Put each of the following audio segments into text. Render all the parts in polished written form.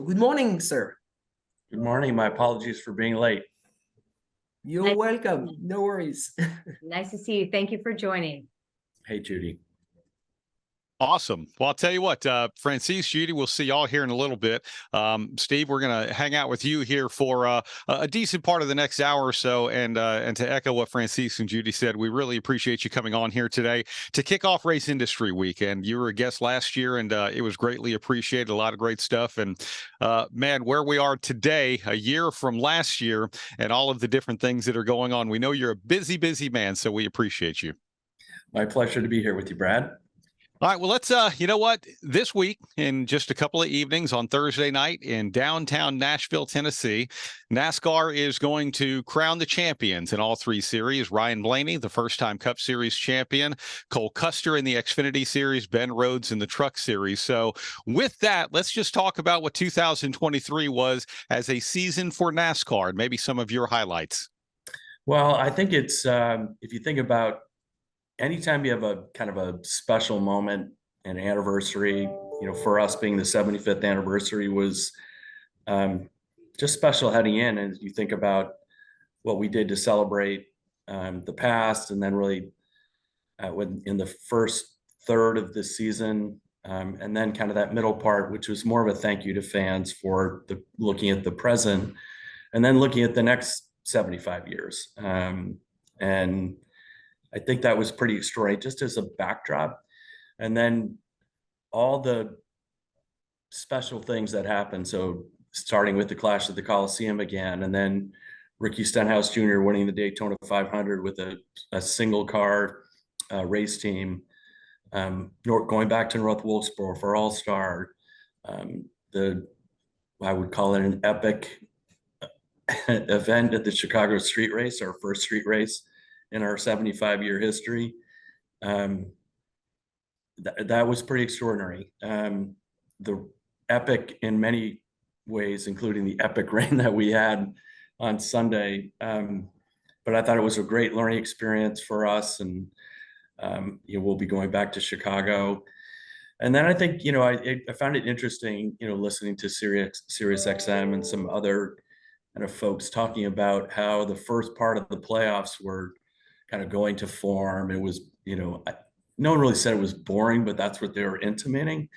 Good morning, sir. Good morning. My apologies for being late. You're welcome. No worries. Nice to see you. Thank you for joining. Hey, Judy. Awesome. Well, I'll tell you what, Francis, Judy, we'll see y'all here in a little bit. Steve, we're going to hang out with you here for a decent part of the next hour or so. And to echo what Francis and Judy said, we really appreciate you coming on here today to kick off Race Industry Week. And you were a guest last year, and it was greatly appreciated. A lot of great stuff. And man, where we are today, a year from last year, and all of the different things that are going on, we know you're a busy, busy man, so we appreciate you. My pleasure to be here with you, Brad. All right, well, let's, you know what, this week, in just a couple of evenings on Thursday night in downtown Nashville, Tennessee, NASCAR is going to crown the champions in all three series. Ryan Blaney, the first-time Cup Series champion, Cole Custer in the Xfinity Series, Ben Rhodes in the Truck Series. So with that, let's just talk about what 2023 was as a season for NASCAR and maybe some of your highlights. Well, I think it's, if you think about anytime you have a kind of a special moment, an anniversary, for us being the 75th anniversary was just special heading in. And you think about what we did to celebrate the past, and then really in the first third of the season, and then kind of that middle part, which was more of a thank you to fans for looking at the present, and then looking at the next 75 years. And I think that was pretty extraordinary, just as a backdrop. And then all the special things that happened. So starting with the Clash at the Coliseum again, and then Ricky Stenhouse Jr. winning the Daytona 500 with a single car race team, going back to North Wilkesboro for All-Star, I would call it an epic event at the Chicago Street Race, our first street race in our 75-year history. That was pretty extraordinary. The epic in many ways, including the epic rain that we had on Sunday. But I thought it was a great learning experience for us, and we'll be going back to Chicago. And then I think, I found it interesting, listening to Sirius XM and some other kind of folks talking about how the first part of the playoffs were kind of going to form. It was, no one really said it was boring, but that's what they were intimating.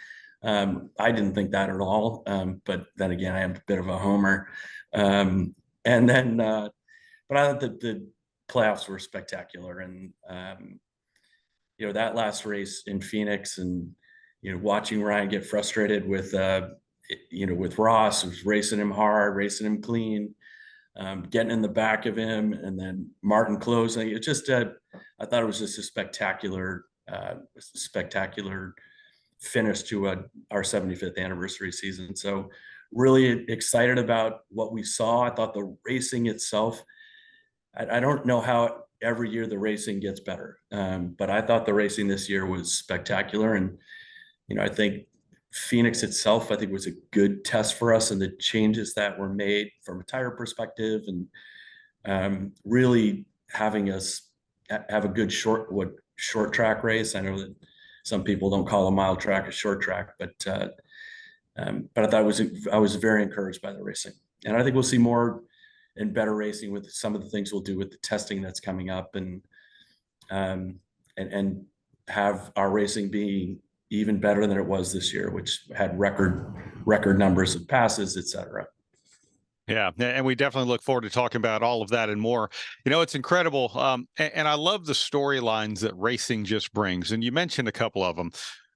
I didn't think that at all. But then again, I am a bit of a homer. But I thought that the playoffs were spectacular. And, that last race in Phoenix, and, watching Ryan get frustrated with Ross, who's racing him hard, racing him clean, getting in the back of him, and then Martin closing. It just, I thought it was just a spectacular finish to our 75th anniversary season. So really excited about what we saw. I thought the racing itself, I don't know how every year the racing gets better, but I thought the racing this year was spectacular. And, I think Phoenix itself, I think, was a good test for us, and the changes that were made from a tire perspective, and really having us have a good short track race. I know that some people don't call a mile track a short track, but I thought I was very encouraged by the racing, and I think we'll see more and better racing with some of the things we'll do with the testing that's coming up, and have our racing be even better than it was this year, which had record numbers of passes, et cetera. Yeah, and we definitely look forward to talking about all of that and more. It's incredible. And I love the storylines that racing just brings. And you mentioned a couple of them.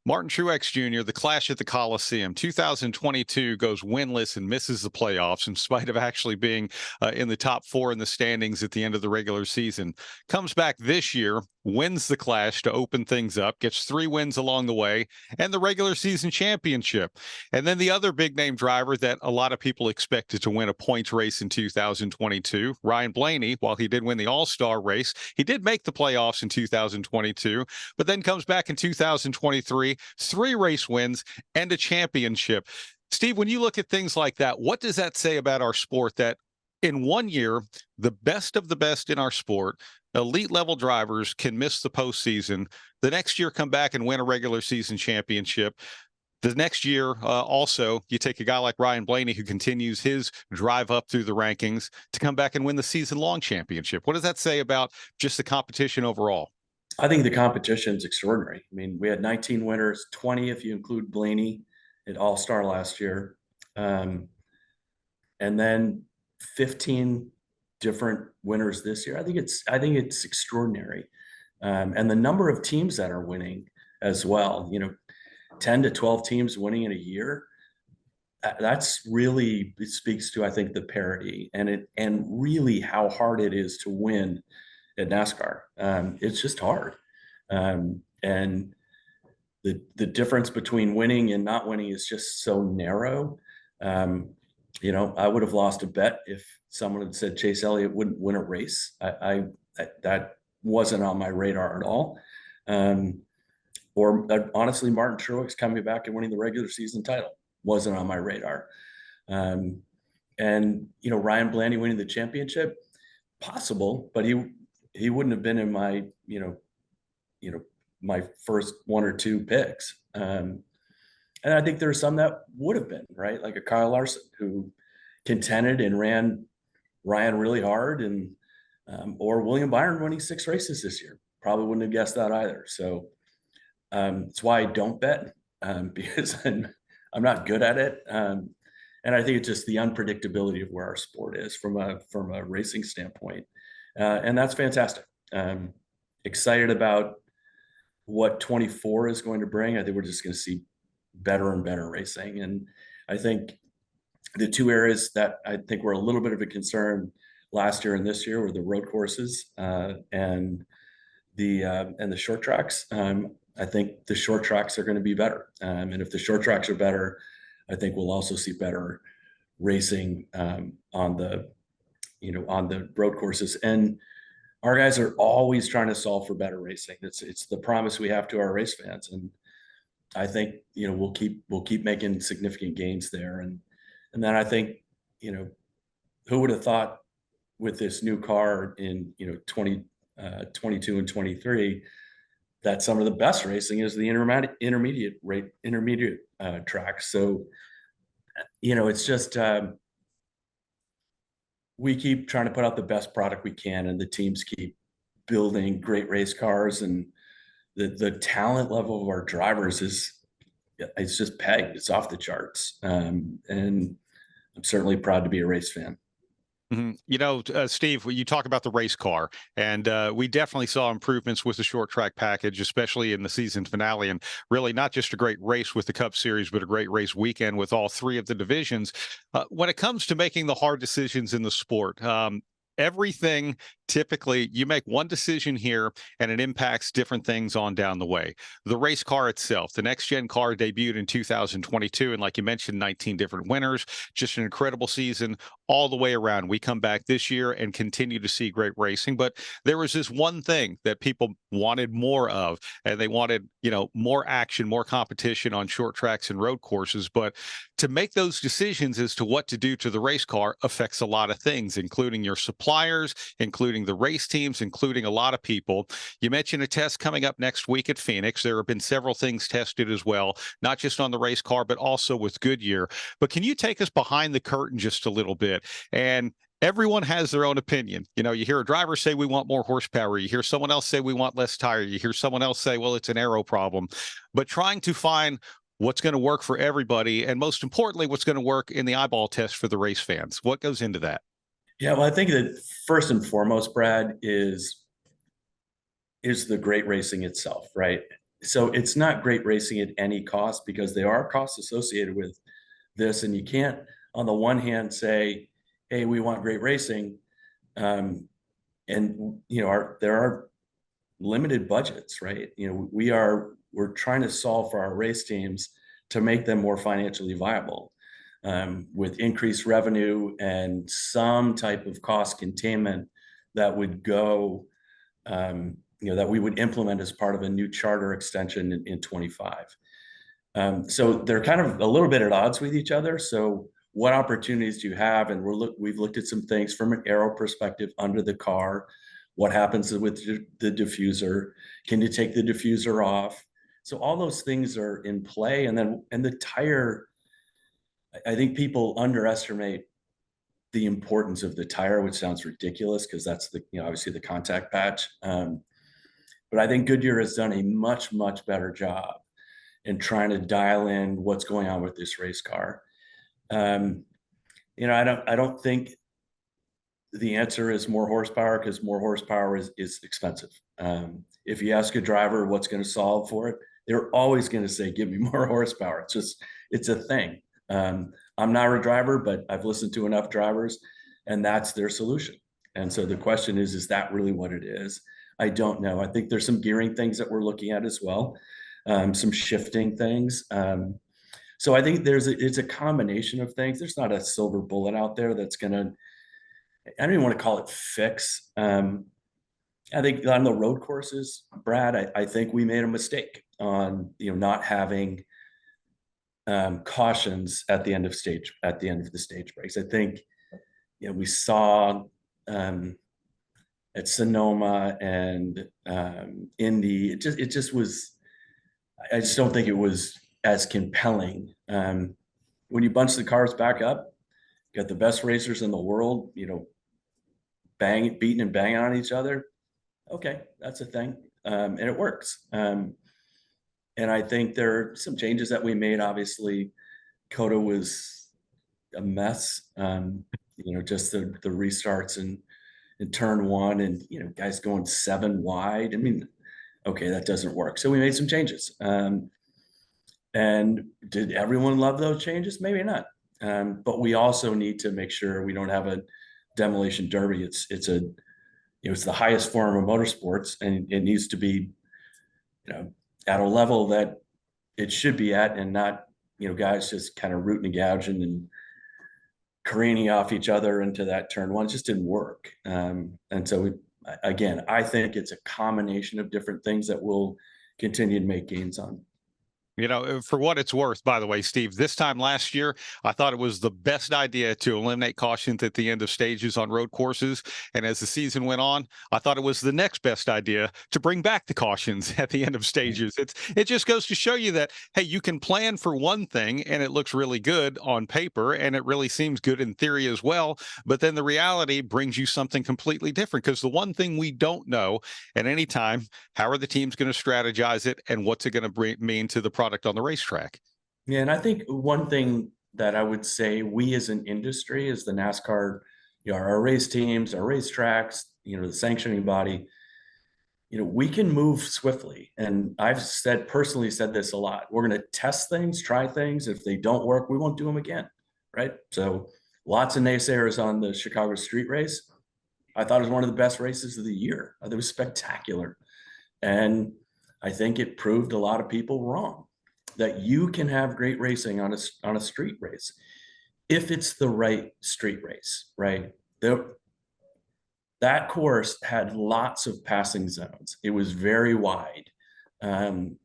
Martin Truex Jr., the Clash at the Coliseum, 2022 goes winless and misses the playoffs in spite of actually being in the top 4 in the standings at the end of the regular season. Comes back this year, wins the Clash to open things up, gets 3 wins along the way, and the regular season championship. And then the other big name driver that a lot of people expected to win a points race in 2022, Ryan Blaney, while he did win the All-Star race, he did make the playoffs in 2022, but then comes back in 2023, 3 race wins and a championship. Steve, when you look at things like that, what does that say about our sport, that in one year, the best of the best in our sport, elite level drivers, can miss the postseason, the next year come back and win a regular season championship? The next year, also, you take a guy like Ryan Blaney, who continues his drive up through the rankings to come back and win the season-long championship. What does that say about just the competition overall? I think the competition is extraordinary. I mean, we had 19 winners, 20 if you include Blaney at All-Star last year, and then 15 different winners this year. I think it's extraordinary, and the number of teams that are winning as well. 10 to 12 teams winning in a year. That's really, it speaks to, I think, the parity and really how hard it is to win at NASCAR. It's just hard. And the difference between winning and not winning is just so narrow. I would have lost a bet if someone had said Chase Elliott wouldn't win a race. That wasn't on my radar at all. Or honestly, Martin Truex coming back and winning the regular season title wasn't on my radar. And Ryan Blaney winning the championship, possible, but he wouldn't have been in my my first one or two picks. And I think there's some that would have been, right, like a Kyle Larson who contended and ran Ryan really hard, and or William Byron winning 6 races this year. Probably wouldn't have guessed that either. So it's why I don't bet, because I'm not good at it. And I think it's just the unpredictability of where our sport is from a racing standpoint. And that's fantastic. Excited about what 24 is going to bring. I think we're just going to see better and better racing. And I think the two areas that I think were a little bit of a concern last year and this year were the road courses and the short tracks. I think the short tracks are going to be better. And if the short tracks are better, I think we'll also see better racing on the road courses. And our guys are always trying to solve for better racing. It's the promise we have to our race fans. And I think, we'll keep making significant gains there. And then I think, who would have thought with this new car in, 2022 and 23, that some of the best racing is the intermediate tracks. So, it's just, we keep trying to put out the best product we can, and the teams keep building great race cars, and the talent level of our drivers it's just pegged. It's off the charts. And I'm certainly proud to be a race fan. Steve, you talk about the race car, and we definitely saw improvements with the short track package, especially in the season finale, and really not just a great race with the Cup Series, but a great race weekend with all 3 of the divisions. When it comes to making the hard decisions in the sport, everything, typically you make one decision here and it impacts different things on down the way. The race car itself, the next gen car debuted in 2022. And like you mentioned, 19 different winners, just an incredible season all the way around. We come back this year and continue to see great racing, but there was this one thing that people wanted more of, and they wanted, more action, more competition on short tracks and road courses. But to make those decisions as to what to do to the race car affects a lot of things, including your suppliers, including the race teams, including a lot of people. You mentioned a test coming up next week at Phoenix. There have been several things tested as well, not just on the race car, but also with Goodyear. But can you take us behind the curtain just a little bit? And everyone has their own opinion. You hear a driver say we want more horsepower. You hear someone else say we want less tire. You hear someone else say, well, it's an aero problem. But trying to find what's going to work for everybody, and most importantly, what's going to work in the eyeball test for the race fans. What goes into that? Yeah, well, I think that first and foremost, Brad, is the great racing itself, right? So it's not great racing at any cost, because there are costs associated with this. And you can't, on the one hand, say, hey, we want great racing. And, there are limited budgets, right? We're trying to solve for our race teams to make them more financially viable. With increased revenue and some type of cost containment that would go, that we would implement as part of a new charter extension in 25. So they're kind of a little bit at odds with each other. So what opportunities do you have? And we've looked at some things from an aero perspective under the car. What happens with the diffuser? Can you take the diffuser off? So all those things are in play. And the tire, I think people underestimate the importance of the tire, which sounds ridiculous because that's the, obviously the contact patch. But I think Goodyear has done a much, much better job in trying to dial in what's going on with this race car. I don't think the answer is more horsepower, because more horsepower is expensive. If you ask a driver what's going to solve for it, they're always going to say, give me more horsepower. It's a thing. I'm not a driver, but I've listened to enough drivers, and that's their solution. And so the question is that really what it is? I don't know. I think there's some gearing things that we're looking at as well, some shifting things. So I think it's a combination of things. There's not a silver bullet out there that's going to, I don't even want to call it fix. I think on the road courses, Brad, I think we made a mistake on, not having cautions at the end of the stage breaks. I think, we saw at Sonoma and Indy, it just was, I just don't think it was as compelling. When you bunch the cars back up, you got the best racers in the world, beating and banging on each other. Okay, that's a thing. And it works. And I think there are some changes that we made. Obviously, COTA was a mess. Just the restarts in turn one, and guys going 7 wide. I mean, okay, that doesn't work. So we made some changes. And did everyone love those changes? Maybe not. But we also need to make sure we don't have a demolition derby. It's the highest form of motorsports, and it needs to be, at a level that it should be at, and not, guys just kind of rooting and gouging and careening off each other into that turn one. It just didn't work. And so again, I think it's a combination of different things that we'll continue to make gains on. For what it's worth, by the way, Steve, this time last year, I thought it was the best idea to eliminate cautions at the end of stages on road courses. And as the season went on, I thought it was the next best idea to bring back the cautions at the end of stages. It just goes to show you that, hey, you can plan for one thing and it looks really good on paper and it really seems good in theory as well. But then the reality brings you something completely different, because the one thing we don't know at any time, how are the teams going to strategize it and what's it going to mean to the product on the racetrack? Yeah, and I think one thing that I would say we as an industry, as the NASCAR, our race teams, our racetracks, the sanctioning body, we can move swiftly. And I've personally said this a lot. We're going to test things, try things. If they don't work, we won't do them again, right? So lots of naysayers on the Chicago street race. I thought it was one of the best races of the year. It was spectacular. And I think it proved a lot of people wrong, that you can have great racing on a street race if it's the right street race, right? That course had lots of passing zones. It was very wide in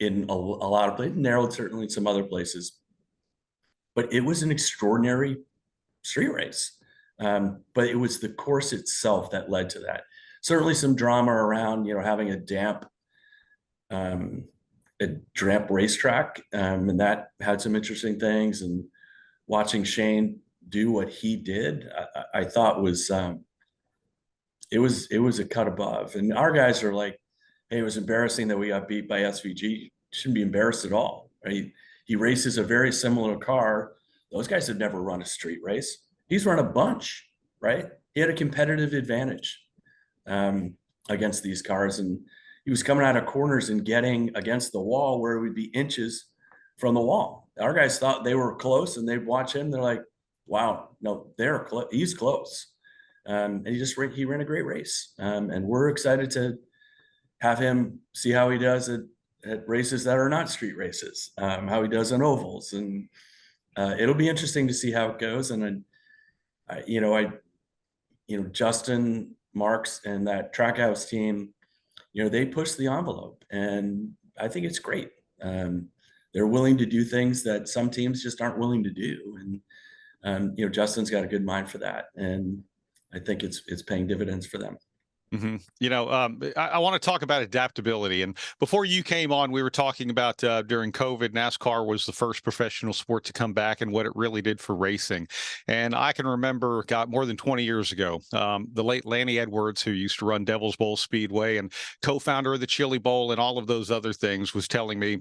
a lot of places, narrowed certainly in some other places, but it was an extraordinary street race. But it was the course itself that led to that. Certainly some drama around, having a damp racetrack, and that had some interesting things. And watching Shane do what he did, I thought was it was a cut above. And our guys are like, hey, it was embarrassing that we got beat by SVG. Shouldn't be embarrassed at all, right? He races a very similar car. Those guys have never run a street race. He's run a bunch, right? He had a competitive advantage against these cars, and he was coming out of corners and getting against the wall where it would be inches from the wall. Our guys thought they were close, and they'd watch him. They're like, wow, no, they're close. He's close. And he ran a great race. And we're excited to have him see how he does at races that are not street races, how he does on ovals. And it'll be interesting to see how it goes. And Justin Marks and that Trackhouse team, they push the envelope, and I think it's great. They're willing to do things that some teams just aren't willing to do. And Justin's got a good mind for that. And I think it's paying dividends for them. I want to talk about adaptability. And before you came on, we were talking about during COVID, NASCAR was the first professional sport to come back and what it really did for racing. And I can remember, more than 20 years ago, the late Lanny Edwards, who used to run Devil's Bowl Speedway and co-founder of the Chili Bowl and all of those other things, was telling me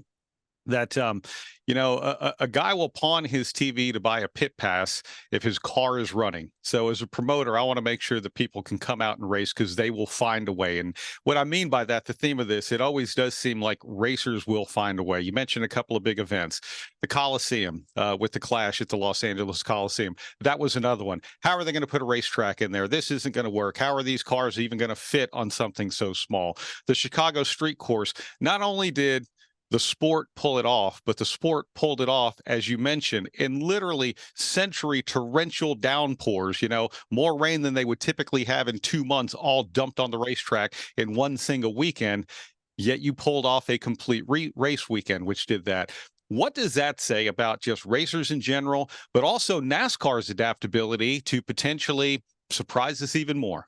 that a guy will pawn his TV to buy a pit pass if his car is running. So as a promoter, I want to make sure that people can come out and race because they will find a way. And what I mean by that, the theme of this, it always does seem like racers will find a way. You mentioned a couple of big events, the Coliseum with the Clash at the Los Angeles Coliseum. That was another one. How are they going to put a racetrack in there? This isn't going to work. How are these cars even going to fit on something so small? The Chicago Street Course, not only did the sport pull it off, but the sport pulled it off, as you mentioned, in literally century torrential downpours, more rain than they would typically have in 2 months, all dumped on the racetrack in one single weekend. Yet you pulled off a complete race weekend, which did that. What does that say about just racers in general, but also NASCAR's adaptability to potentially surprise us even more?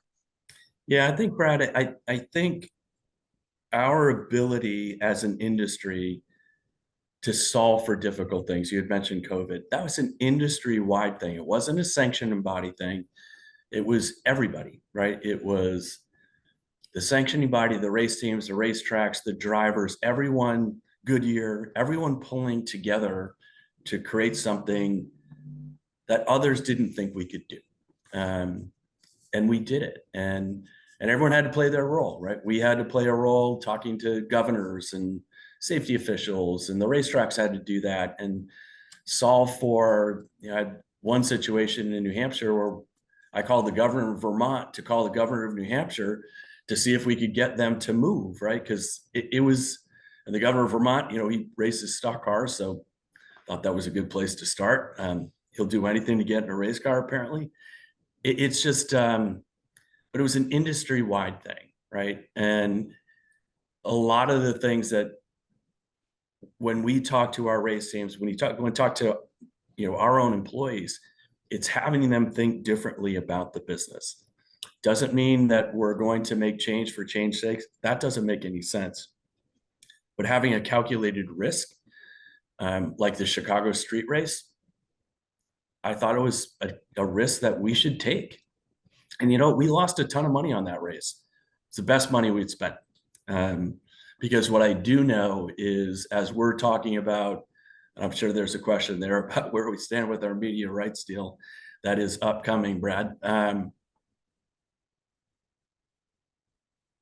Yeah, I think, Brad, I think our ability as an industry to solve for difficult things. You had mentioned COVID. That was an industry-wide thing. It wasn't a sanctioning body thing. It was everybody, right? It was the sanctioning body, the race teams, the racetracks, the drivers, everyone, Goodyear, everyone pulling together to create something that others didn't think we could do. And we did it. And everyone had to play their role, right? We had to play a role talking to governors and safety officials, and the racetracks had to do that and solve for, I had one situation in New Hampshire where I called the governor of Vermont to call the governor of New Hampshire to see if we could get them to move, right? Because it was, and the governor of Vermont, he races stock cars, so thought that was a good place to start. He'll do anything to get in a race car, apparently. It's just, but it was an industry-wide thing, right? And a lot of the things that when we talk to our race teams, when we talk to our own employees, it's having them think differently about the business. Doesn't mean that we're going to make change for change's sake. That doesn't make any sense. But having a calculated risk, like the Chicago street race, I thought it was a risk that we should take. And we lost a ton of money on that race. It's the best money we'd spent. Because what I do know is, as we're talking about, and I'm sure there's a question there about where we stand with our media rights deal that is upcoming, Brad.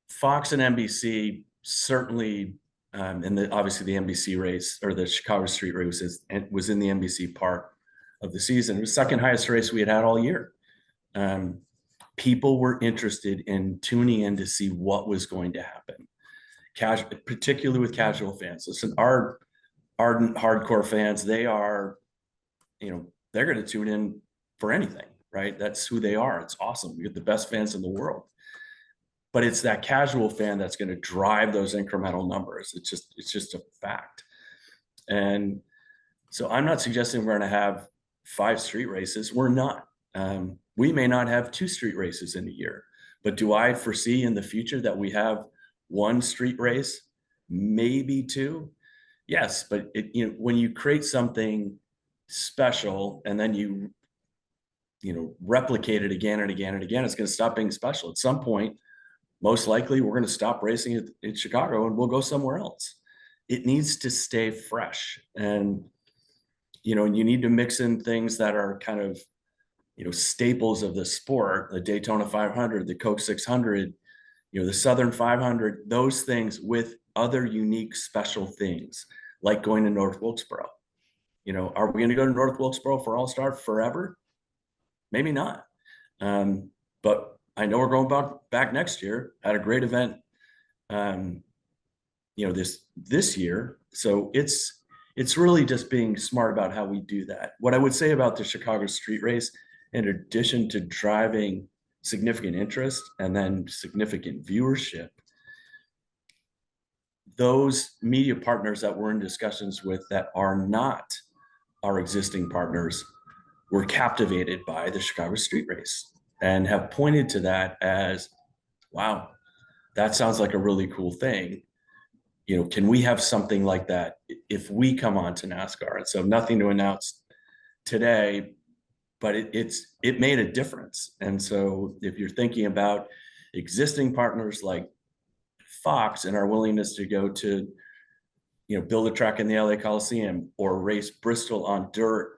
Fox and NBC certainly, and obviously the NBC race, or the Chicago street race, was in the NBC part of the season. It was the second highest race we had all year. People were interested in tuning in to see what was going to happen. Particularly with casual fans. Listen, our ardent hardcore fans, they are, they're going to tune in for anything, right? That's who they are. It's awesome. We get the best fans in the world. But it's that casual fan that's going to drive those incremental numbers. It's just a fact. And so I'm not suggesting we're going to have 5 street races. We're not. We may not have 2 street races in a year, but do I foresee in the future that we have 1 street race, maybe 2? Yes, but when you create something special and then you replicate it again and again and again, it's going to stop being special. At some point, most likely, we're going to stop racing it in Chicago and we'll go somewhere else. It needs to stay fresh, and you need to mix in things that are kind of staples of the sport, the Daytona 500, the Coke 600, the Southern 500, those things with other unique special things, like going to North Wilkesboro. Are we going to go to North Wilkesboro for All-Star forever? Maybe not. But I know we're going back next year. Had a great event, this year. So it's really just being smart about how we do that. What I would say about the Chicago street race, in addition to driving significant interest and then significant viewership, those media partners that we're in discussions with that are not our existing partners were captivated by the Chicago street race and have pointed to that as wow, that sounds like a really cool thing. You know, can we have something like that if we come on to NASCAR? And so nothing to announce today, but it made a difference. And so if you're thinking about existing partners like Fox and our willingness to go to, you know, build a track in the LA Coliseum or race Bristol on dirt,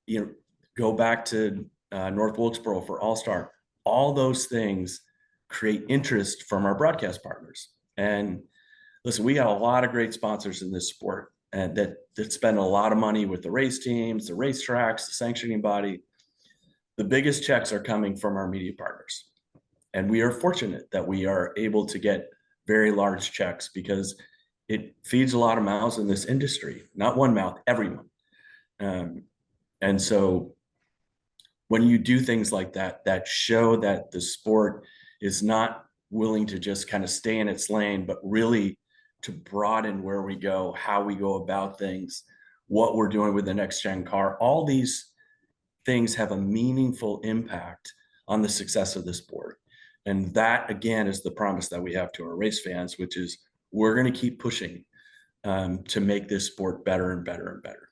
you know, go back to North Wilkesboro for All-Star, all those things create interest from our broadcast partners. And listen, we got a lot of great sponsors in this sport and that spend a lot of money with the race teams, the racetracks, the sanctioning body. The biggest checks are coming from our media partners. And we are fortunate that we are able to get very large checks because it feeds a lot of mouths in this industry, not one mouth, everyone. And so when you do things like that, that show that the sport is not willing to just kind of stay in its lane, but really to broaden where we go, how we go about things, what we're doing with the next gen car, all these things have a meaningful impact on the success of the sport. And that, again, is the promise that we have to our race fans, which is we're going to keep pushing to make this sport better and better and better.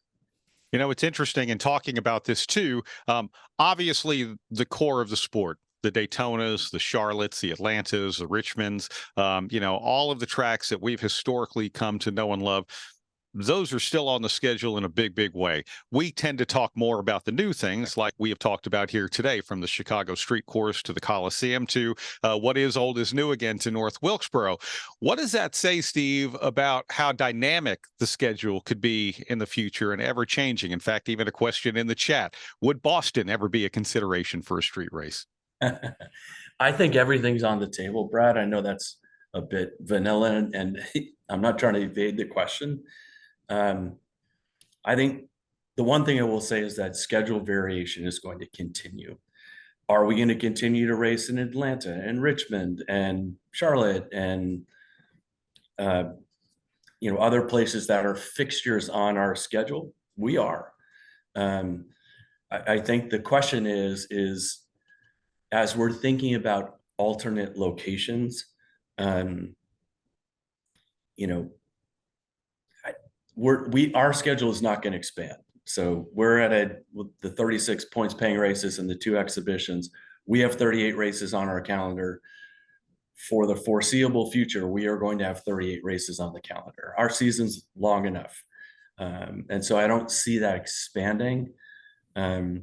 You know, it's interesting in talking about this too. Obviously, the core of the sport, the Daytonas, the Charlottes, the Atlantas, the Richmonds, you know, all of the tracks that we've historically come to know and love, those are still on the schedule in a big, big way. We tend to talk more about the new things like we have talked about here today, from the Chicago Street Course to the Coliseum to what is old is new again to North Wilkesboro. What does that say, Steve, about how dynamic the schedule could be in the future and ever changing? In fact, even a question in the chat, would Boston ever be a consideration for a street race? I think everything's on the table, Brad. I know that's a bit vanilla and I'm not trying to evade the question. I think the one thing I will say is that schedule variation is going to continue. Are we going to continue to race in Atlanta and Richmond and Charlotte and you know, other places that are fixtures on our schedule? We are. I think the question is as we're thinking about alternate locations, you know, our schedule is not going to expand. So we're at with the 36 points paying races and the 2 exhibitions. We have 38 races on our calendar. For the foreseeable future, we are going to have 38 races on the calendar. Our season's long enough. And so I don't see that expanding. With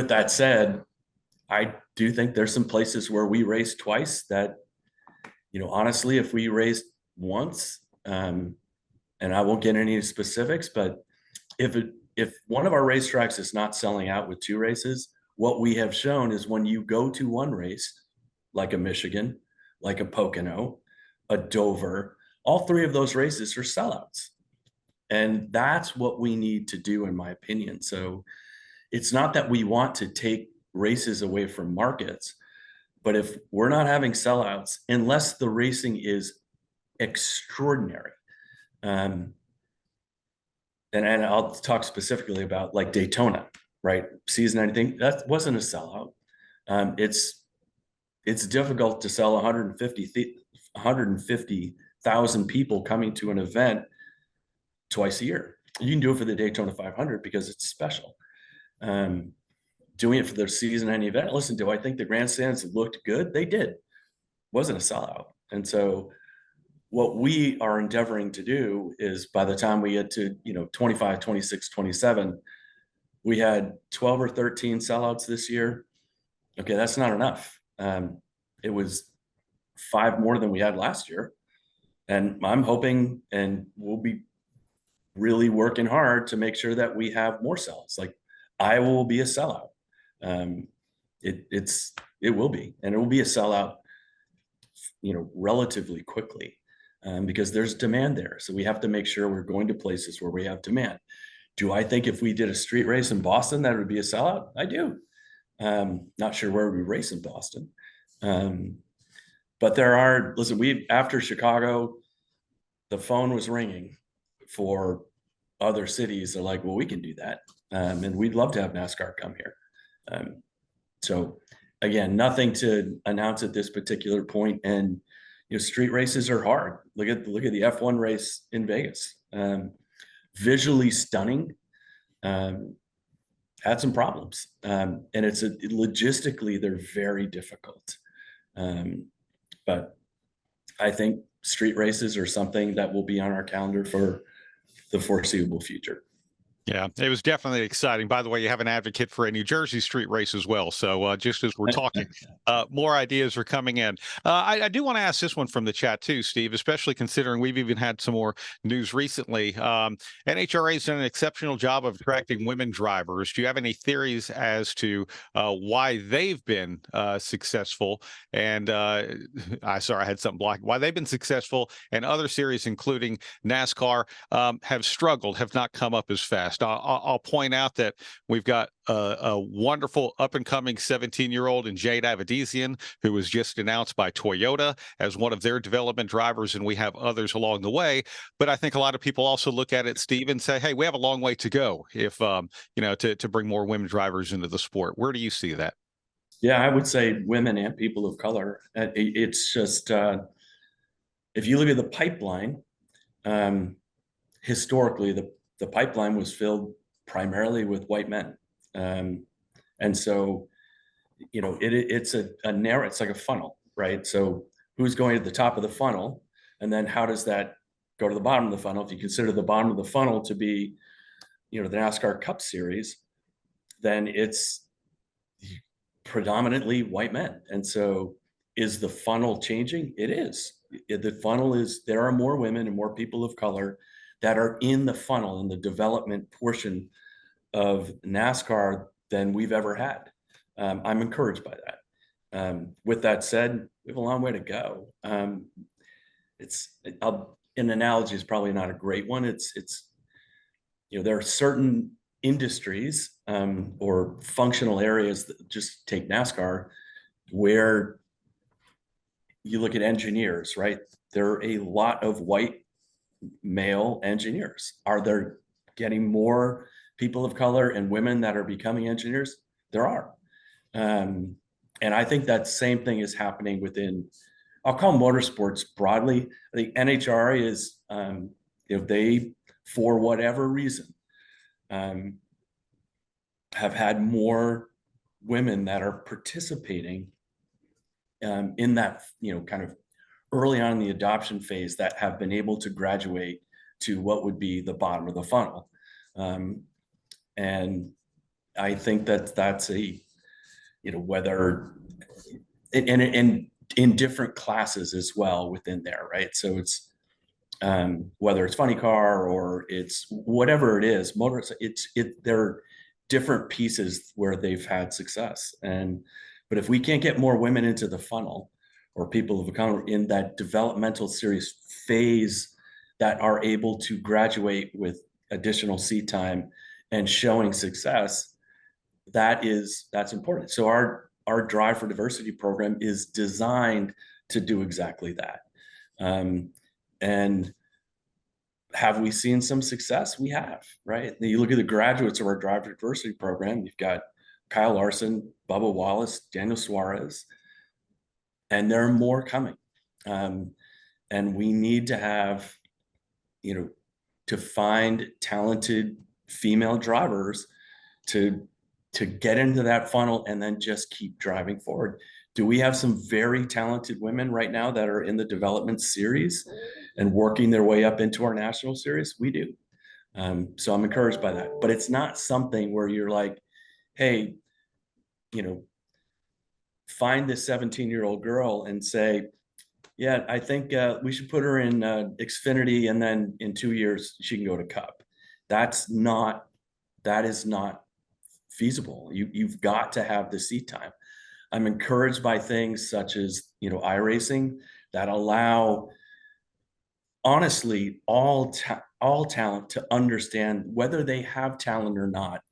that said, I do think there's some places where we race twice that, you know, honestly, if we raced once, and I won't get any specifics, but if one of our racetracks is not selling out with 2 races, what we have shown is when you go to one race, like a Michigan, like a Pocono, a Dover, all 3 of those races are sellouts. And that's what we need to do, in my opinion. So it's not that we want to take races away from markets, but if we're not having sellouts, unless the racing is extraordinary, and I'll talk specifically about like Daytona, right? Season ending, that wasn't a sellout. It's difficult to sell 150,000 people coming to an event twice a year. You can do it for the Daytona 500 because it's special. Doing it for their season ending event. Listen, do I think the grandstands looked good? They did. Wasn't a sellout. And so what we are endeavoring to do is by the time we get to, you know, 25, 26, 27, we had 12 or 13 sellouts this year. Okay, that's not enough. It was 5 more than we had last year. And I'm hoping, and we'll be really working hard to make sure that we have more sellouts. Like Iowa will be a sellout. It will be, and it will be a sellout, you know, relatively quickly. Because there's demand there. So we have to make sure we're going to places where we have demand. Do I think if we did a street race in Boston, that would be a sellout? I do. Not sure where we race in Boston. But there are, listen, after Chicago, the phone was ringing for other cities. They're like, well, we can do that. And we'd love to have NASCAR come here. So again, nothing to announce at this particular point. And street races are hard. Look at the F1 race in Vegas. Visually stunning. Had some problems, and logistically they're very difficult. But I think street races are something that will be on our calendar for the foreseeable future. Yeah, it was definitely exciting. By the way, you have an advocate for a New Jersey street race as well. So just as we're talking, more ideas are coming in. I do want to ask this one from the chat too, Steve, especially considering we've even had some more news recently. NHRA has done an exceptional job of attracting women drivers. Do you have any theories as to why they've been successful? And I had something blocked. Why they've been successful and other series, including NASCAR, have struggled, have not come up as fast. I'll point out that we've got a wonderful up-and-coming 17-year-old in Jade Avedizian, who was just announced by Toyota as one of their development drivers, and we have others along the way. But I think a lot of people also look at it, Steve, and say, hey, we have a long way to go if, to bring more women drivers into the sport. Where do you see that? Yeah, I would say women and people of color. It's just, if you look at the pipeline, historically, the pipeline was filled primarily with white men. And so, it's a narrow, it's like a funnel, right? So who's going at the top of the funnel? And then how does that go to the bottom of the funnel? If you consider the bottom of the funnel to be, the NASCAR Cup Series, then it's predominantly white men. And so is the funnel changing? It is. The funnel is, there are more women and more people of color that are in the funnel, in the development portion of NASCAR than we've ever had. I'm encouraged by that. With that said, we have a long way to go. An analogy is probably not a great one. There are certain industries or functional areas that, just take NASCAR, where you look at engineers, right? There are a lot of white male engineers. Are there getting more people of color and women that are becoming engineers? There are. And I think that same thing is happening within, I'll call motorsports broadly. I think NHRA is, they, for whatever reason, have had more women that are participating in that, kind of early on in the adoption phase, that have been able to graduate to what would be the bottom of the funnel. And I think that's a, whether, and in different classes as well within there, right? So it's, whether it's funny car or it's whatever it is, there are different pieces where they've had success. But if we can't get more women into the funnel, or people of color in that developmental series phase, that are able to graduate with additional seat time and showing success, that's important. So our Drive for Diversity program is designed to do exactly that. And have we seen some success? We have, right? You look at the graduates of our Drive for Diversity program, you've got Kyle Larson, Bubba Wallace, Daniel Suarez, and there are more coming. And we need to have, to find talented female drivers to get into that funnel and then just keep driving forward. Do we have some very talented women right now that are in the development series and working their way up into our national series? We do. So I'm encouraged by that, but it's not something where you're like, hey, find this 17-year-old girl and say, yeah, I think we should put her in Xfinity, and then in 2 years she can go to Cup. That is not feasible. You've got to have the seat time. I'm encouraged by things such as, iRacing, that allow, honestly, all talent to understand whether they have talent or not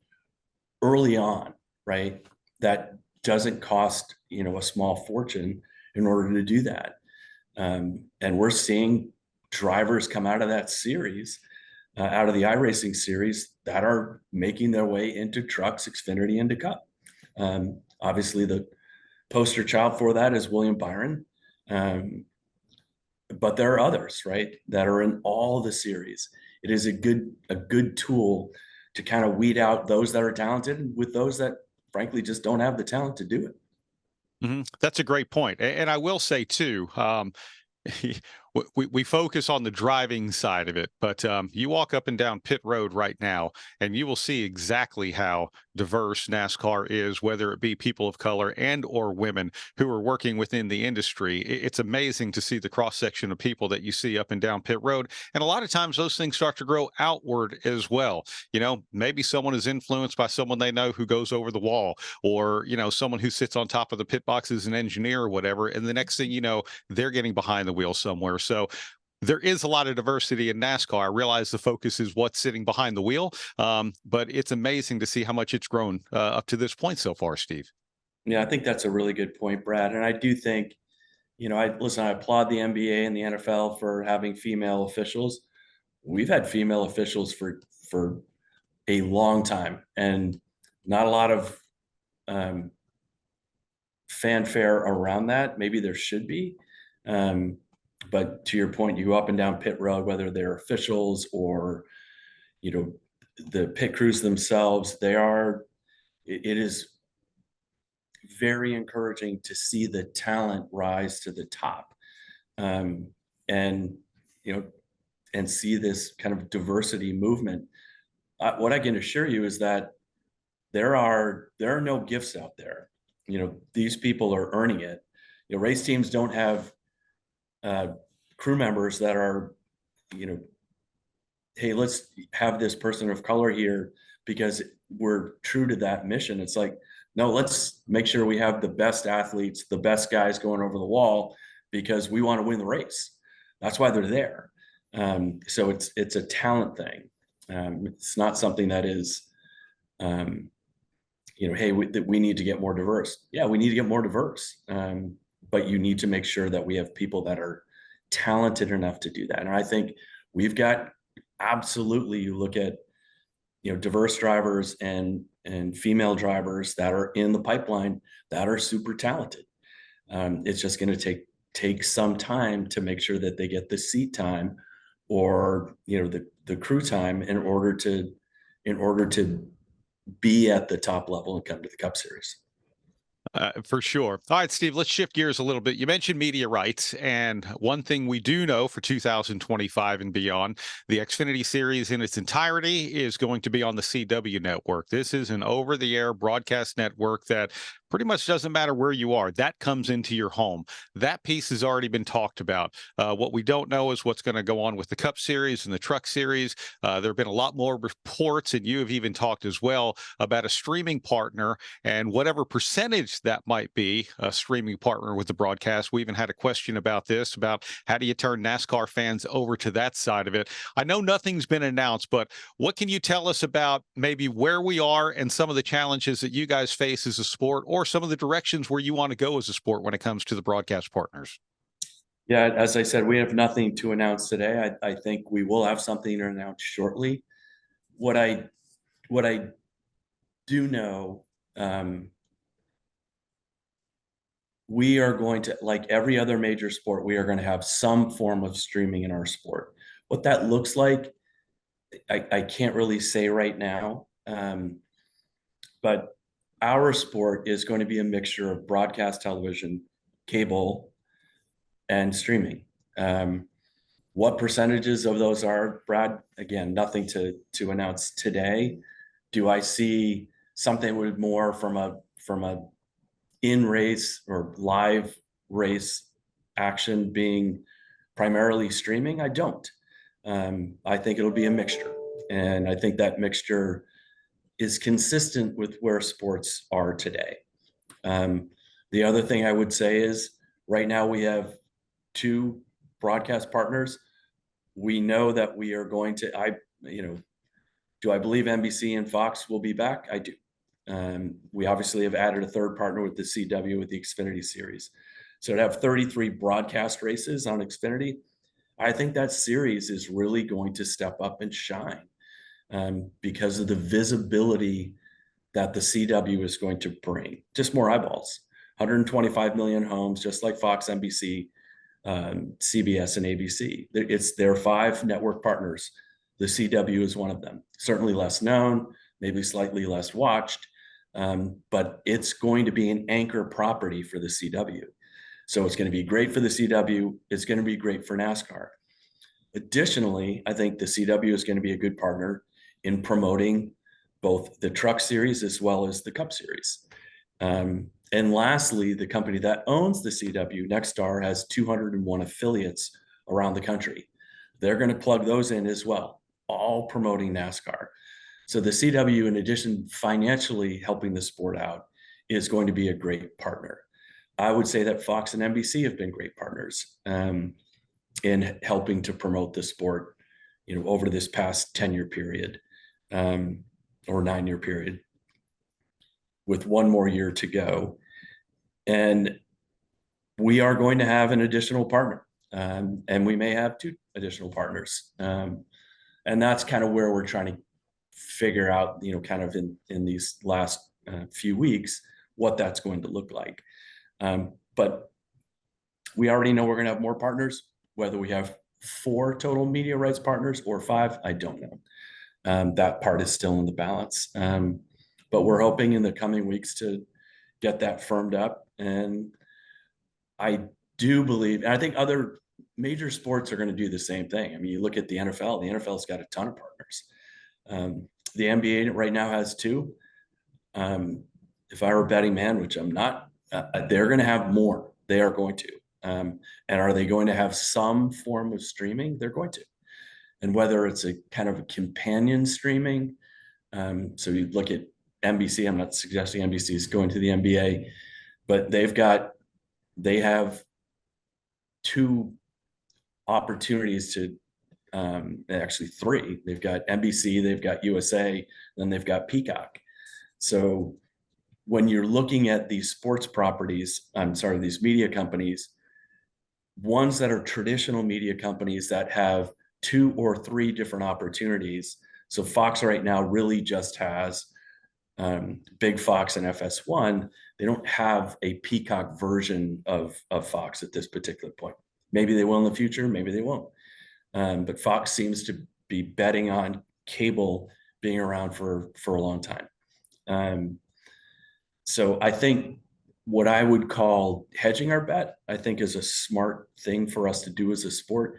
early on, right? That doesn't cost, a small fortune in order to do that. And we're seeing drivers come out of that series, out of the iRacing series, that are making their way into trucks, Xfinity, into Cup. Obviously the poster child for that is William Byron. But there are others, right, that are in all the series. It is a good tool to kind of weed out those that are talented with those that frankly just don't have the talent to do it. That's a great point. And I will say too, we focus on the driving side of it, but you walk up and down pit road right now, and you will see exactly how diverse NASCAR is, whether it be people of color and or women who are working within the industry. It's amazing to see the cross section of people that you see up and down pit road, and a lot of times those things start to grow outward as well. Maybe someone is influenced by someone they know who goes over the wall, or someone who sits on top of the pit box as an engineer or whatever, and the next thing you know, they're getting behind the wheel somewhere. So there is a lot of diversity in NASCAR. I realize the focus is what's sitting behind the wheel, but it's amazing to see how much it's grown up to this point so far, Steve. Yeah, I think that's a really good point, Brad. And I do think, I applaud the NBA and the NFL for having female officials. We've had female officials for a long time, and not a lot of fanfare around that. Maybe there should be. But to your point, you go up and down pit road, whether they're officials or, the pit crews themselves, it is very encouraging to see the talent rise to the top. And see this kind of diversity movement. What I can assure you is that there are no gifts out there. These people are earning it. Race teams don't have crew members that are, hey, let's have this person of color here because we're true to that mission. It's like, no, let's make sure we have the best athletes, the best guys going over the wall because we want to win the race. That's why they're there. So it's a talent thing. It's not something that is, hey, we need to get more diverse. Yeah, we need to get more diverse. But you need to make sure that we have people that are talented enough to do that. And I think we've got absolutely, you look at, diverse drivers and female drivers that are in the pipeline that are super talented. It's just going to take some time to make sure that they get the seat time or, the crew time in order to be at the top level and come to the Cup Series. For sure. All right, Steve, let's shift gears a little bit. You mentioned media rights, and one thing we do know for 2025 and beyond, the Xfinity Series in its entirety is going to be on the CW network. This is an over-the-air broadcast network that pretty much doesn't matter where you are. That comes into your home. That piece has already been talked about. What we don't know is what's going to go on with the Cup Series and the Truck Series. There have been a lot more reports, and you have even talked as well about a streaming partner and whatever percentage that might be, a streaming partner with the broadcast. We even had a question about this, about how do you turn NASCAR fans over to that side of it. I know nothing's been announced, but what can you tell us about maybe where we are and some of the challenges that you guys face as a sport, or some of the directions where you want to go as a sport when it comes to the broadcast partners? Yeah, as I said, we have nothing to announce today. I think we will have something to announce shortly. What I do know, we are going to, like every other major sport, we are going to have some form of streaming in our sport. What that looks like, I can't really say right now. But our sport is going to be a mixture of broadcast television, cable, and streaming. What percentages of those are, Brad? Again, nothing to announce today. Do I see something with more from a in race or live race action being primarily streaming? I don't. I think it'll be a mixture, and I think that mixture is consistent with where sports are today. The other thing I would say is right now we have 2 broadcast partners. We know that we are going to, do I believe NBC and Fox will be back? I do. We obviously have added a 3rd partner with the CW with the Xfinity Series. So to have 33 broadcast races on Xfinity, I think that series is really going to step up and shine. Because of the visibility that the CW is going to bring, just more eyeballs. 125 million homes, just like Fox, NBC, CBS, and ABC. It's their 5 network partners. The CW is one of them. Certainly less known, maybe slightly less watched, but it's going to be an anchor property for the CW. So it's going to be great for the CW. It's going to be great for NASCAR. Additionally, I think the CW is going to be a good partner in promoting both the Truck Series as well as the Cup Series. And lastly, the company that owns the CW, Nexstar, has 201 affiliates around the country. They're going to plug those in as well, all promoting NASCAR. So the CW, in addition financially helping the sport out, is going to be a great partner. I would say that Fox and NBC have been great partners in helping to promote the sport, over this past 10-year period or 9-year period, with 1 more year to go. And we are going to have an additional partner, and we may have 2 additional partners. And that's kind of where we're trying to figure out, kind of in these last few weeks, what that's going to look like. But we already know we're going to have more partners. Whether we have 4 total media rights partners or 5, I don't know. That part is still in the balance. But we're hoping in the coming weeks to get that firmed up. And I do believe, and I think other major sports are going to do the same thing. I mean, you look at the NFL. The NFL's got a ton of partners. The NBA right now has 2. If I were a betting man, which I'm not, they're going to have more. They are going to. And are they going to have some form of streaming? They're going to. And whether it's a kind of a companion streaming, so you look at NBC, I'm not suggesting NBC is going to the NBA, but they have 2 opportunities to, actually 3. They've got NBC, they've got USA, then they've got Peacock. So when you're looking at these sports properties, these media companies, ones that are traditional media companies that have 2 or 3 different opportunities. So Fox right now really just has Big Fox and FS1. They don't have a Peacock version of Fox at this particular point. Maybe they will in the future, maybe they won't. But Fox seems to be betting on cable being around for a long time. So I think what I would call hedging our bet, I think, is a smart thing for us to do as a sport.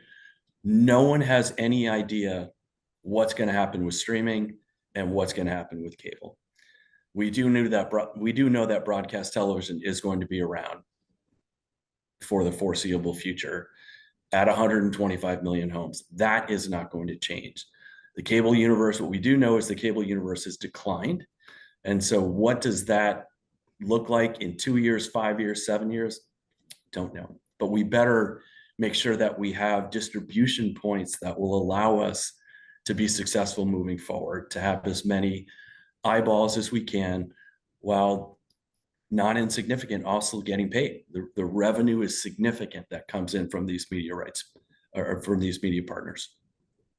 No one has any idea what's going to happen with streaming and what's going to happen with cable. We do know that broadcast television is going to be around for the foreseeable future at 125 million homes. That is not going to change. The cable universe, what we do know is the cable universe has declined. And so what does that look like in 2 years, 5 years, 7 years? Don't know. But we better make sure that we have distribution points that will allow us to be successful moving forward, to have as many eyeballs as we can, while not insignificant, also getting paid. The revenue is significant that comes in from these media rights or from these media partners.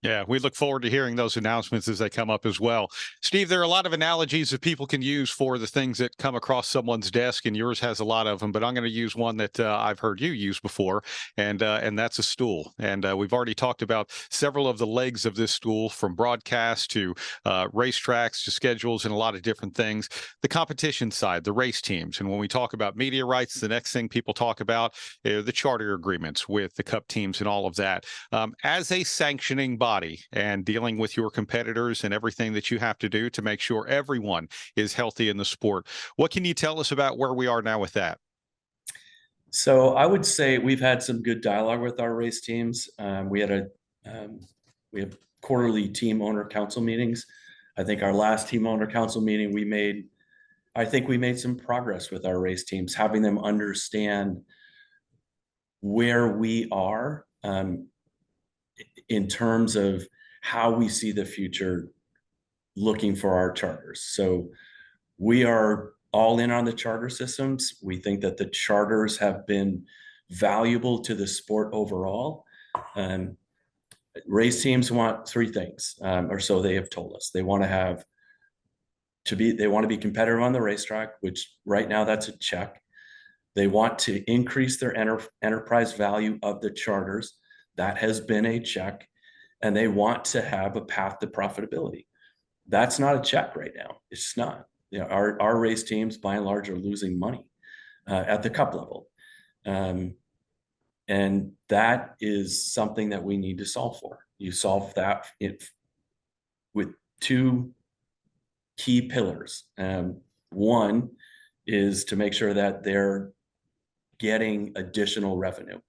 Yeah, we look forward to hearing those announcements as they come up as well. Steve, there are a lot of analogies that people can use for the things that come across someone's desk, and yours has a lot of them, but I'm going to use one that I've heard you use before, and that's a stool. And we've already talked about several of the legs of this stool, from broadcast to racetracks to schedules and a lot of different things. The competition side, the race teams. And when we talk about media rights, the next thing people talk about are the charter agreements with the Cup teams and all of that. As a sanctioning body, and dealing with your competitors and everything that you have to do to make sure everyone is healthy in the sport, what can you tell us about where we are now with that? So I would say we've had some good dialogue with our race teams. We have quarterly team owner council meetings. I think our last team owner council meeting, we made some progress with our race teams, having them understand where we are in terms of how we see the future looking for our charters. So we are all in on the charter systems. We think that the charters have been valuable to the sport overall. Race teams want 3 things, or so they have told us. They want to be competitive on the racetrack, which right now that's a check. They want to increase their enterprise value of the charters. That has been a check. And they want to have a path to profitability. That's not a check right now. It's just not. You know, our race teams, by and large, are losing money at the cup level. And that is something that we need to solve for. You solve that with two key pillars. One is to make sure that they're getting additional revenue.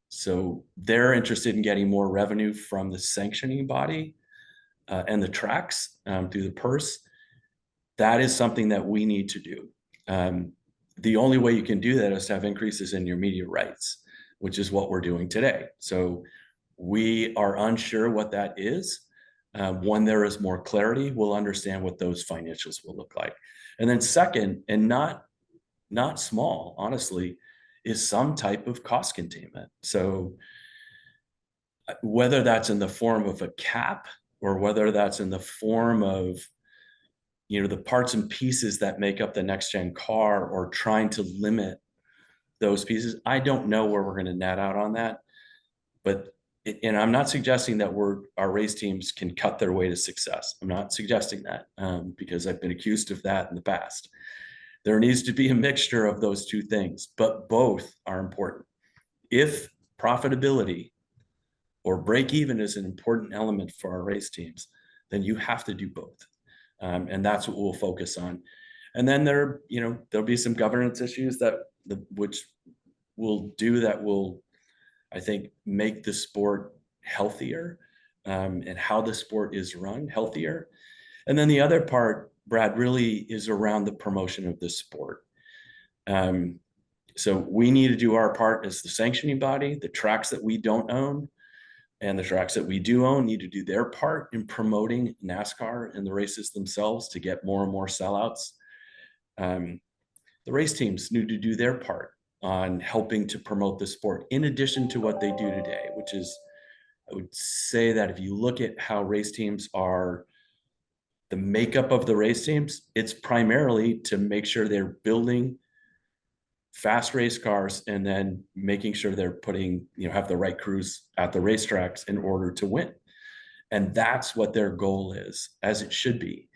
So they're interested in getting more revenue from the sanctioning body and the tracks through the purse. That is something that we need to do. The only way you can do that is to have increases in your media rights, which is what we're doing today. So we are unsure what that is. When there is more clarity, we'll understand what those financials will look like. And then second, and not small, honestly, is some type of cost containment. So whether that's in the form of a cap or whether that's in the form of, you know, the parts and pieces that make up the next gen car, or trying to limit those pieces, I don't know where we're going to net out on that. But and I'm not suggesting that our race teams can cut their way to success. I'm not suggesting that because I've been accused of that in the past. There needs to be a mixture of those two things, but both are important. If profitability or break even is an important element for our race teams, then you have to do both. And that's what we'll focus on. And then there'll be some governance issues which will I think, make the sport healthier and how the sport is run healthier. And then the other part, Brad, really is around the promotion of the sport. So we need to do our part as the sanctioning body. The tracks that we don't own and the tracks that we do own need to do their part in promoting NASCAR and the races themselves to get more and more sellouts. The race teams need to do their part on helping to promote the sport in addition to what they do today, which is, I would say that if you look at how race teams are, the makeup of the race teams, it's primarily to make sure they're building fast race cars and then making sure they're have the right crews at the racetracks in order to win. And that's what their goal is, as it should be.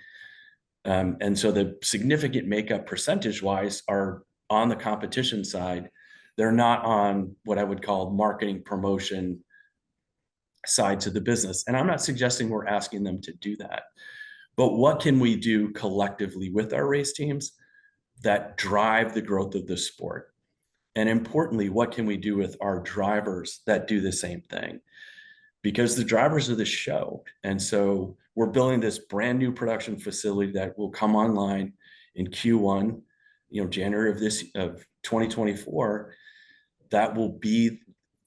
And so the significant makeup percentage wise are on the competition side. They're not on what I would call marketing promotion sides of the business. And I'm not suggesting we're asking them to do that, but what can we do collectively with our race teams that drive the growth of the sport? And importantly, what can we do with our drivers that do the same thing? Because the drivers are the show. And so we're building this brand new production facility that will come online in Q1, January of 2024. That will be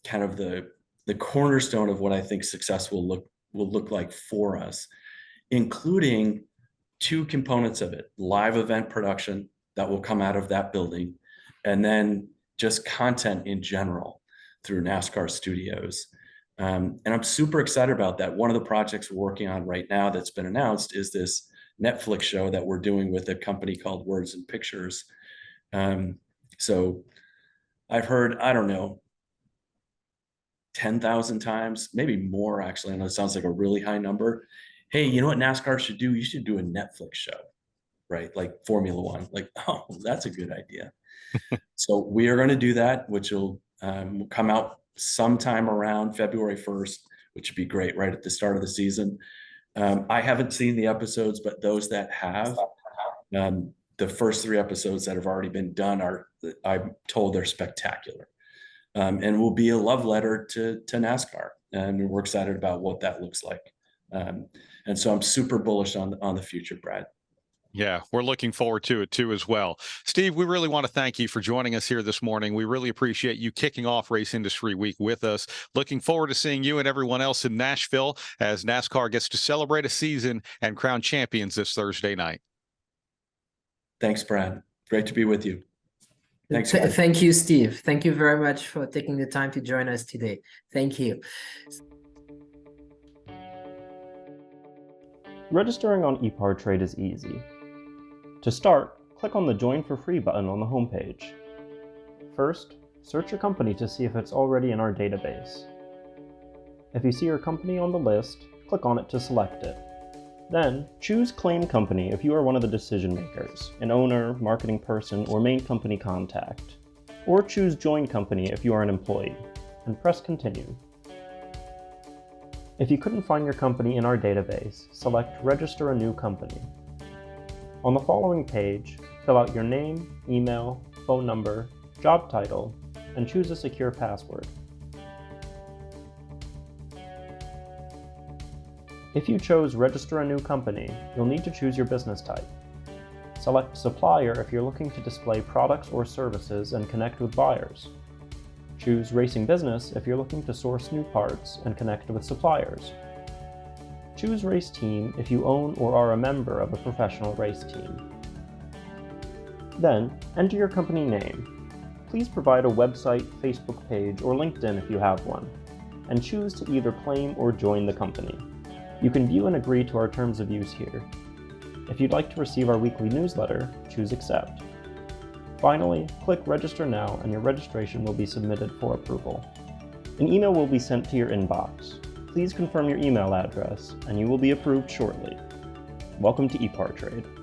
kind of the cornerstone of what I think success will look like for us, including two components of it: live event production that will come out of that building, and then just content in general through NASCAR Studios. And I'm super excited about that. One of the projects we're working on right now that's been announced is this Netflix show that we're doing with a company called Words and Pictures. So I've heard, I don't know, 10,000 times, maybe more actually. I know it sounds like a really high number. Hey, you know what NASCAR should do? You should do a Netflix show, right? Like Formula One. Like, oh, that's a good idea. So we are going to do that, which will come out sometime around February 1st, which would be great right at the start of the season. I haven't seen the episodes, but those that have, the first 3 episodes that have already been done I'm told they're spectacular. And will be a love letter to NASCAR. And we're excited about what that looks like. And so I'm super bullish on the future, Brad. Yeah, we're looking forward to it too as well. Steve, we really want to thank you for joining us here this morning. We really appreciate you kicking off Race Industry Week with us. Looking forward to seeing you and everyone else in Nashville as NASCAR gets to celebrate a season and crown champions this Thursday night. Thanks, Brad. Great to be with you. Thanks. Thank you, Steve. Thank you very much for taking the time to join us today. Thank you. Registering on ePartrade is easy. To start, click on the Join for Free button on the homepage. First, search your company to see if it's already in our database. If you see your company on the list, click on it to select it. Then, choose Claim Company if you are one of the decision makers, an owner, marketing person, or main company contact. Or choose Join Company if you are an employee, and press Continue. If you couldn't find your company in our database, select Register a New Company. On the following page, fill out your name, email, phone number, job title, and choose a secure password. If you chose Register a New Company, you'll need to choose your business type. Select Supplier if you're looking to display products or services and connect with buyers. Choose Racing Business if you're looking to source new parts and connect with suppliers. Choose Race Team if you own or are a member of a professional race team. Then, enter your company name. Please provide a website, Facebook page, or LinkedIn if you have one, and choose to either claim or join the company. You can view and agree to our terms of use here. If you'd like to receive our weekly newsletter, choose Accept. Finally, click Register Now and your registration will be submitted for approval. An email will be sent to your inbox. Please confirm your email address and you will be approved shortly. Welcome to eParTrade.